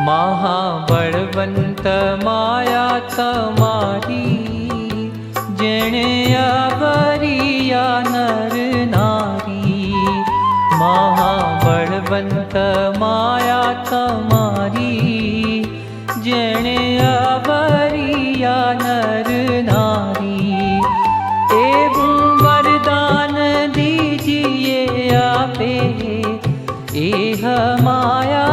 महाबळवंत माया तमारी, जेणे आवरिया नर नारी। महाबळवंत माया तमारी, जेणे आवरिया नर नारी। एवं वरदान दीजिए आपे, एह माया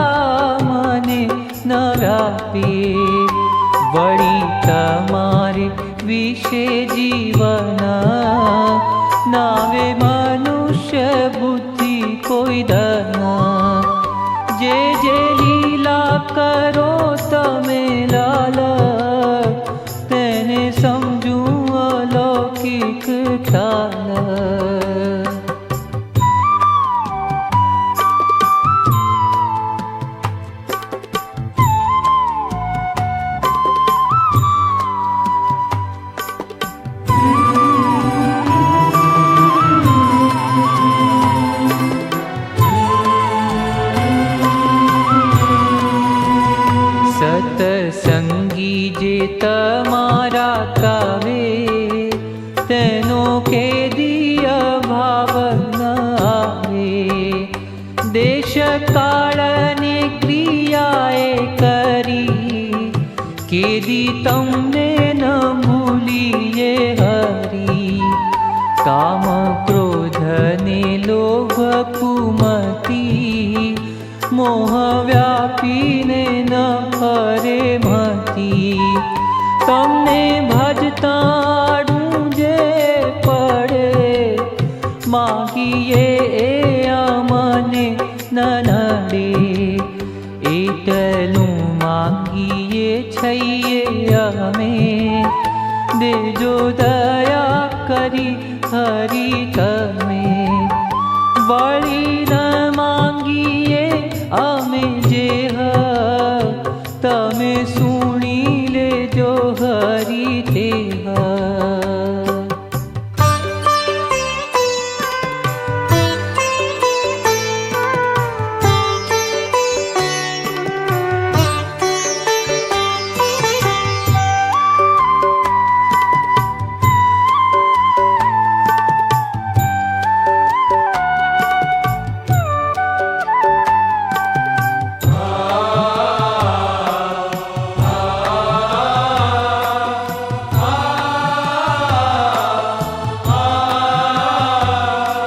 न व्यापे। वળી તમારે વિશે જીવન નાવે મનુષ્ય બુદ્ધિ કોઈ ધન। જે જે લીલા કરો તમે લાલ, તેને સમજું અલૌકિક ખ્યાલ। સતસંગી જે તમારા કાવે, તેનો કેદીય ભાવ ન આવે। દેશ કાળને ક્રિયાએ કરી, કેદી તમને ન ભૂલીએ હરી। કામ ક્રોધ ને લોભ કુમતી, મોહ વ્યાપીને ન ફરે મતી। તમને ભજતાડું જે પડે, માગીએ એ અમને ન નડે। એટલું માગીએ છીએ અમે, દેજો દયા કરી હરી તમે। વળી ન માંગીએ અમે જે તમે સુણી લેજો હરી તે।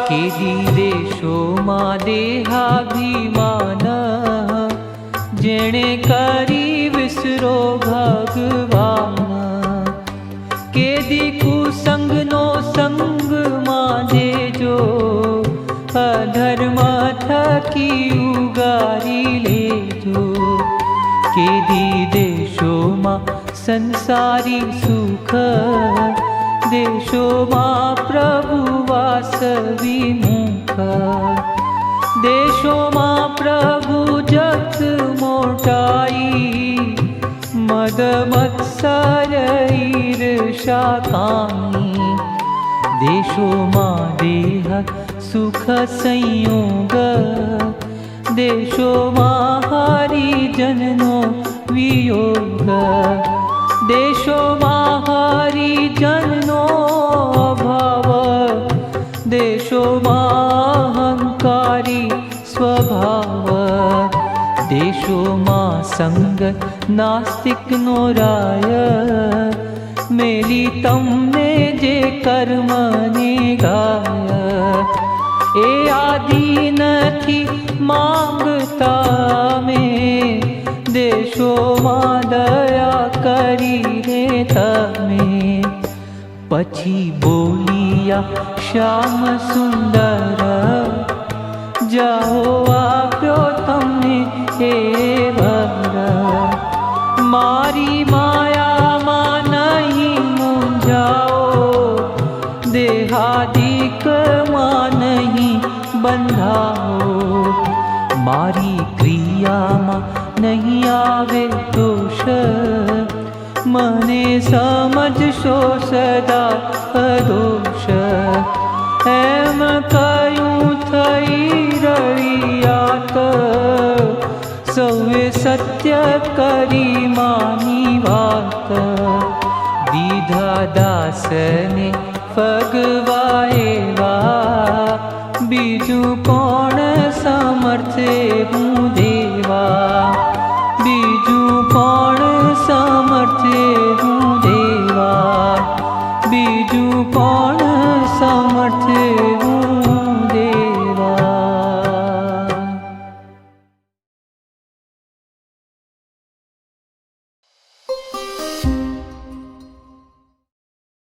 કેદી દેશોમાં દેહાભિમાન, જેણે કરી વિસરો ભગવાન। કેદી કુસંગનો સંગમાં દેજો, અધર્મ થકી ઉગારી લેજો। કેદી દેશોમાં સંસારી સુખ, દેશોમાં પ્રભુ વાસ વિમુખ। દેશોમાં પ્રભુ જત મોટાઈ, મદ મત્સર ઈર્ષા કામી। દેશોમાં દેહ સુખ સંયોગ, દેશોમાં હરિજનનો વિયોગ। દેશોમાં હરિજનનો અભાવ, દેશોમાં અહંકારી સ્વભાવ। દેશોમાં સંગ નાસ્તિકનો રાય, મેલી તમને જે કર્મને ગાય। એ આદિ નથી માંગતા મેં, દેશોમાં દયા કરીને તમે। પછી બોલિયા શ્યામ સુંદર, જાઓ આપ્યો તમને એ વર। મારી માયા નહીં આવે દોષ, મને સમજશો સદા અદોષ. એમ કયું થઈ રળિયાત, સૌએ સત્ય કરી માની વાત. દીધા દાસને ફગવા એવા, બીજું કોણ સમર્થે હું દેવા.